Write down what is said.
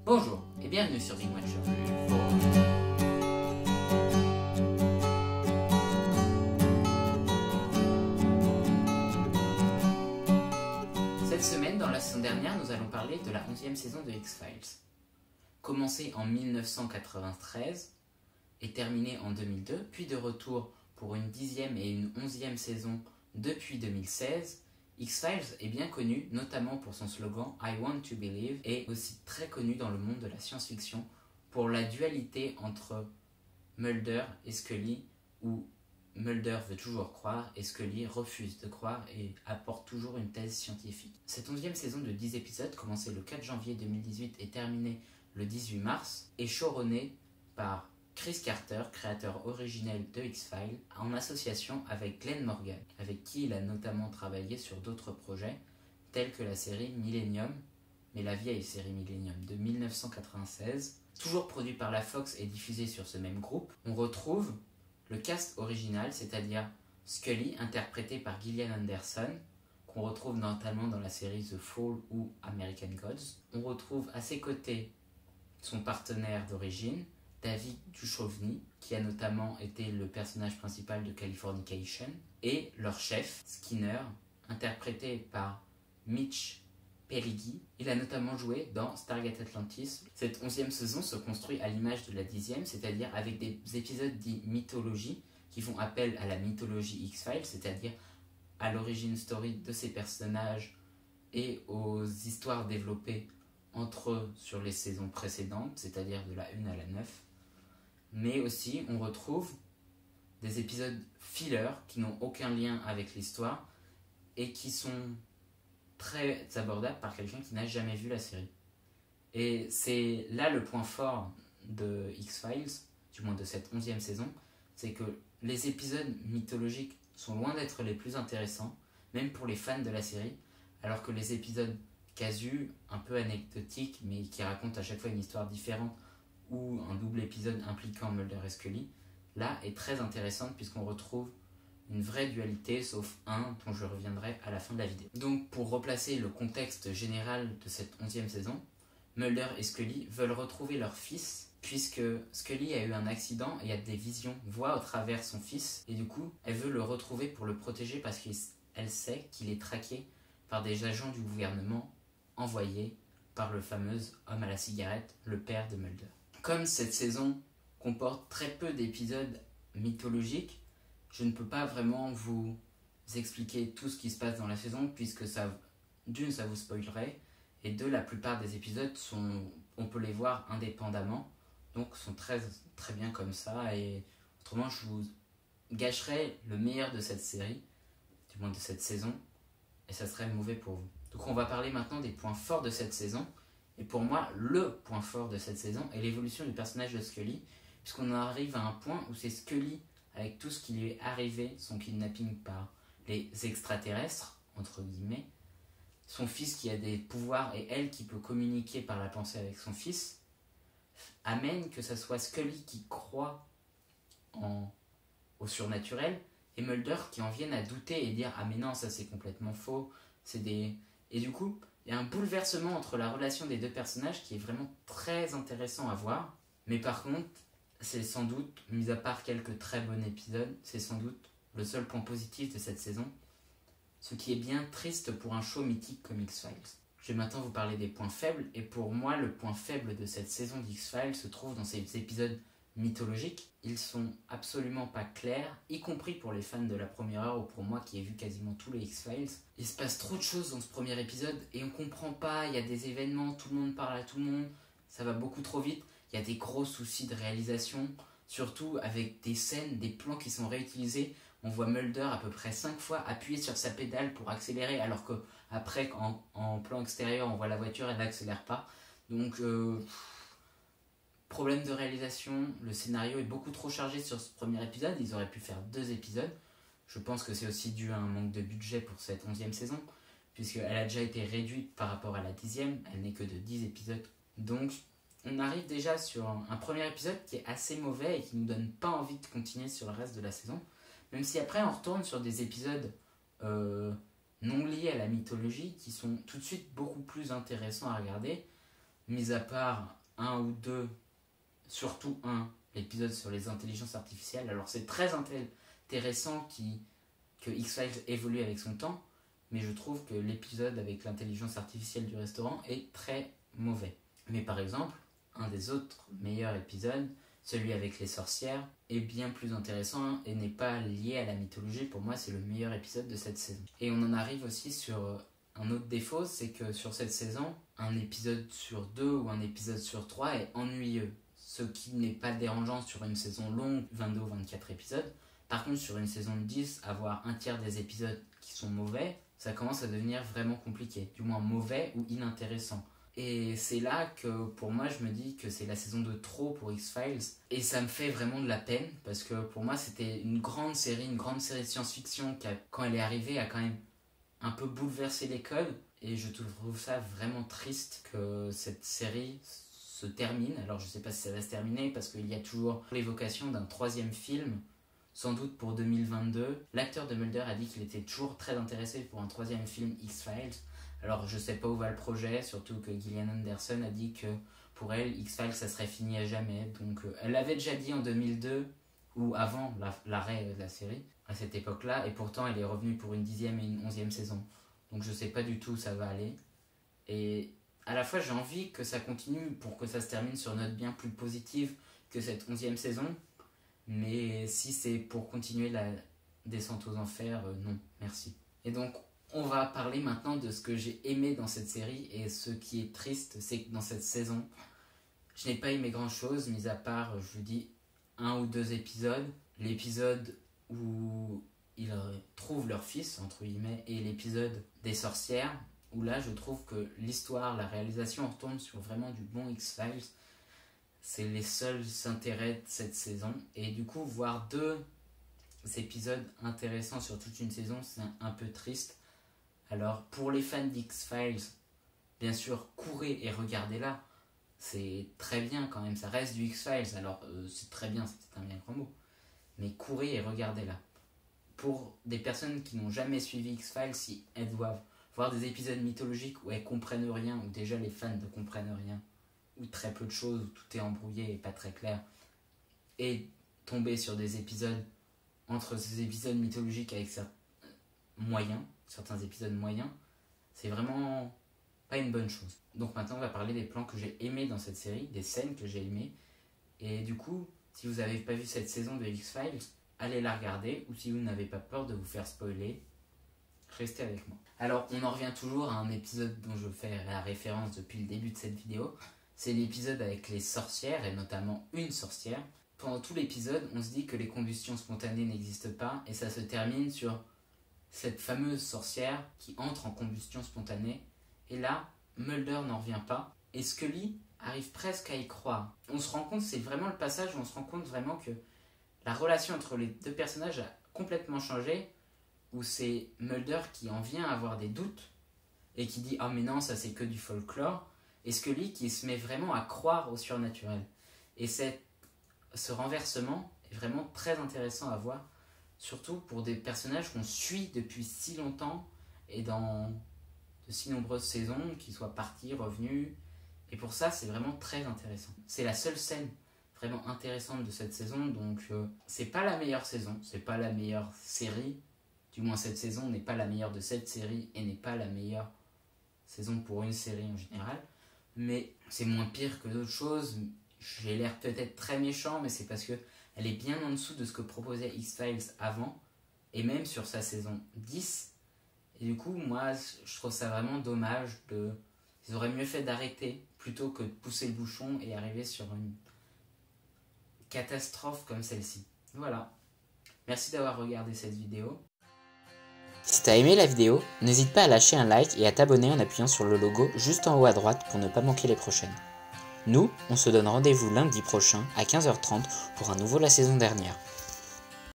Bonjour et bienvenue sur Big Watcher. Cette semaine, dans la saison dernière, nous allons parler de la 11e saison de X-Files. Commencée en 1993 et terminée en 2002, puis de retour pour une 10e et une 11e saison depuis 2016, X-Files est bien connu notamment pour son slogan I Want to Believe et aussi très connu dans le monde de la science-fiction pour la dualité entre Mulder et Scully où Mulder veut toujours croire et Scully refuse de croire et apporte toujours une thèse scientifique. Cette 11e saison de 10 épisodes, commencée le 4 janvier 2018 et terminée le 18 mars, est showrunnée par Chris Carter, créateur originel de X-Files, en association avec Glenn Morgan, avec qui il a notamment travaillé sur d'autres projets, tels que la série Millennium, mais la vieille série Millennium de 1996. Toujours produit par la Fox et diffusé sur ce même groupe, on retrouve le cast original, c'est-à-dire Scully, interprété par Gillian Anderson, qu'on retrouve notamment dans la série The Fall ou American Gods. On retrouve à ses côtés son partenaire d'origine, David Duchovny, qui a notamment été le personnage principal de Californication, et leur chef, Skinner, interprété par Mitch Pileggi. Il a notamment joué dans Stargate Atlantis. Cette 11e saison se construit à l'image de la 10e, c'est-à-dire avec des épisodes dits mythologie, qui font appel à la mythologie X-Files, c'est-à-dire à l'origine story de ces personnages et aux histoires développées entre eux sur les saisons précédentes, c'est-à-dire de la 1 à la 9. Mais aussi, on retrouve des épisodes fillers qui n'ont aucun lien avec l'histoire et qui sont très abordables par quelqu'un qui n'a jamais vu la série. Et c'est là le point fort de X-Files, du moins de cette 11e saison, c'est que les épisodes mythologiques sont loin d'être les plus intéressants, même pour les fans de la série, alors que les épisodes casus, un peu anecdotiques, mais qui racontent à chaque fois une histoire différente, ou un double épisode impliquant Mulder et Scully, là est très intéressante puisqu'on retrouve une vraie dualité, sauf un dont je reviendrai à la fin de la vidéo. Donc pour replacer le contexte général de cette 11e saison, Mulder et Scully veulent retrouver leur fils puisque Scully a eu un accident et a des visions, voit au travers son fils, et du coup elle veut le retrouver pour le protéger parce qu'elle sait qu'il est traqué par des agents du gouvernement envoyés par le fameux homme à la cigarette, le père de Mulder. Comme cette saison comporte très peu d'épisodes mythologiques, je ne peux pas vraiment vous expliquer tout ce qui se passe dans la saison, puisque d'une, ça vous spoilerait, et deux, la plupart des épisodes, on peut les voir indépendamment, donc sont très, très bien comme ça, et autrement, je vous gâcherais le meilleur de cette série, du moins de cette saison, et ça serait mauvais pour vous. Donc on va parler maintenant des points forts de cette saison. Et pour moi, le point fort de cette saison est l'évolution du personnage de Scully, puisqu'on arrive à un point où c'est Scully, avec tout ce qui lui est arrivé, son kidnapping par les extraterrestres, entre guillemets, son fils qui a des pouvoirs et elle qui peut communiquer par la pensée avec son fils, amène que ce soit Scully qui croit au surnaturel et Mulder qui en vienne à douter et dire « Ah mais non, ça c'est complètement faux, c'est des... » Et du coup, il y a un bouleversement entre la relation des deux personnages qui est vraiment très intéressant à voir. Mais par contre, c'est sans doute, mis à part quelques très bons épisodes, c'est sans doute le seul point positif de cette saison. Ce qui est bien triste pour un show mythique comme X-Files. Je vais maintenant vous parler des points faibles. Et pour moi, le point faible de cette saison d'X-Files se trouve dans ces épisodes mythologiques. Ils sont absolument pas clairs, y compris pour les fans de la première heure ou pour moi qui ai vu quasiment tous les X-Files. Il se passe trop de choses dans ce premier épisode et on comprend pas, il y a des événements, tout le monde parle à tout le monde, ça va beaucoup trop vite, il y a des gros soucis de réalisation, surtout avec des scènes, des plans qui sont réutilisés. On voit Mulder à peu près 5 fois appuyer sur sa pédale pour accélérer alors que après en plan extérieur on voit la voiture, elle n'accélère pas. Donc problème de réalisation, le scénario est beaucoup trop chargé sur ce premier épisode, ils auraient pu faire 2 épisodes. Je pense que c'est aussi dû à un manque de budget pour cette 11e saison, puisqu'elle a déjà été réduite par rapport à la 10e, elle n'est que de 10 épisodes. Donc on arrive déjà sur un premier épisode qui est assez mauvais et qui ne nous donne pas envie de continuer sur le reste de la saison, même si après on retourne sur des épisodes non liés à la mythologie qui sont tout de suite beaucoup plus intéressants à regarder. mis à part un ou deux, surtout l'épisode sur les intelligences artificielles. Alors c'est très intéressant que X-Files évolue avec son temps, mais je trouve que l'épisode avec l'intelligence artificielle du restaurant est très mauvais. Mais par exemple, un des autres meilleurs épisodes, celui avec les sorcières, est bien plus intéressant et n'est pas lié à la mythologie. Pour moi, c'est le meilleur épisode de cette saison. Et on en arrive aussi sur un autre défaut, c'est que sur cette saison, un épisode sur 2 ou un épisode sur 3 est ennuyeux. Ce qui n'est pas dérangeant sur une saison longue, 22 ou 24 épisodes. Par contre, sur une saison de 10, avoir un tiers des épisodes qui sont mauvais, ça commence à devenir vraiment compliqué. Du moins mauvais ou inintéressant. Et c'est là que pour moi je me dis que c'est la saison de trop pour X-Files. Et ça me fait vraiment de la peine parce que pour moi c'était une grande série de science-fiction qui, quand elle est arrivée, a quand même un peu bouleversé les codes. Et je trouve ça vraiment triste que cette série se termine. Alors je sais pas si ça va se terminer parce qu'il y a toujours l'évocation d'un 3e film, sans doute pour 2022. L'acteur de Mulder a dit qu'il était toujours très intéressé pour un 3e film X-Files. Alors je sais pas où va le projet, surtout que Gillian Anderson a dit que pour elle, X-Files ça serait fini à jamais. Donc elle l'avait déjà dit en 2002, ou avant l'arrêt de la série, à cette époque-là, et pourtant elle est revenue pour une 10e et une 11e saison. Donc je sais pas du tout où ça va aller. Et à la fois j'ai envie que ça continue pour que ça se termine sur une note bien plus positive que cette 11e saison. Mais si c'est pour continuer la descente aux enfers, non, merci. Et donc on va parler maintenant de ce que j'ai aimé dans cette série, et ce qui est triste, c'est que dans cette saison, je n'ai pas aimé grand chose, mis à part, je vous dis, 1 ou 2 épisodes. L'épisode où ils trouvent leur fils, entre guillemets, et l'épisode des sorcières, où là je trouve que l'histoire, la réalisation retombe sur vraiment du bon X-Files. C'est les seuls intérêts de cette saison, et du coup voir 2 épisodes intéressants sur toute une saison, c'est un peu triste. Alors, pour les fans d'X-Files, bien sûr, courez et regardez-la. C'est très bien quand même, ça reste du X-Files. Alors, c'est très bien, c'est un bien grand mot. Mais courez et regardez-la. Pour des personnes qui n'ont jamais suivi X-Files, si elles doivent voir des épisodes mythologiques où elles comprennent rien, où déjà les fans ne comprennent rien, ou très peu de choses, où tout est embrouillé et pas très clair, et tomber sur des épisodes, entre ces épisodes mythologiques avec certains épisodes moyens, c'est vraiment pas une bonne chose. Donc maintenant on va parler des plans que j'ai aimés dans cette série, des scènes que j'ai aimées. Et du coup, si vous n'avez pas vu cette saison de X-Files, allez la regarder, ou si vous n'avez pas peur de vous faire spoiler, restez avec moi. Alors on en revient toujours à un épisode dont je fais la référence depuis le début de cette vidéo. C'est l'épisode avec les sorcières, et notamment une sorcière. Pendant tout l'épisode, on se dit que les combustions spontanées n'existent pas, et ça se termine sur cette fameuse sorcière qui entre en combustion spontanée. Et là, Mulder n'en revient pas, et Scully arrive presque à y croire. On se rend compte, c'est vraiment le passage où on se rend compte vraiment que la relation entre les 2 personnages a complètement changé, où c'est Mulder qui en vient à avoir des doutes, et qui dit « Ah mais non, ça c'est que du folklore », et Scully qui se met vraiment à croire au surnaturel. Et ce renversement est vraiment très intéressant à voir, surtout pour des personnages qu'on suit depuis si longtemps et dans de si nombreuses saisons, qui soient partis, revenus. Et pour ça, c'est vraiment très intéressant. C'est la seule scène vraiment intéressante de cette saison, donc c'est pas la meilleure saison, c'est pas la meilleure série. Du moins, cette saison n'est pas la meilleure de cette série et n'est pas la meilleure saison pour une série en général. Mais c'est moins pire que d'autres choses. J'ai l'air peut-être très méchant, mais c'est parce que elle est bien en dessous de ce que proposait X-Files avant, et même sur sa saison 10. Et du coup, moi, je trouve ça vraiment dommage. Ils auraient mieux fait d'arrêter plutôt que de pousser le bouchon et arriver sur une catastrophe comme celle-ci. Voilà. Merci d'avoir regardé cette vidéo. Si t'as aimé la vidéo, n'hésite pas à lâcher un like et à t'abonner en appuyant sur le logo juste en haut à droite pour ne pas manquer les prochaines. Nous, on se donne rendez-vous lundi prochain à 15h30 pour un nouveau La Saison Dernière.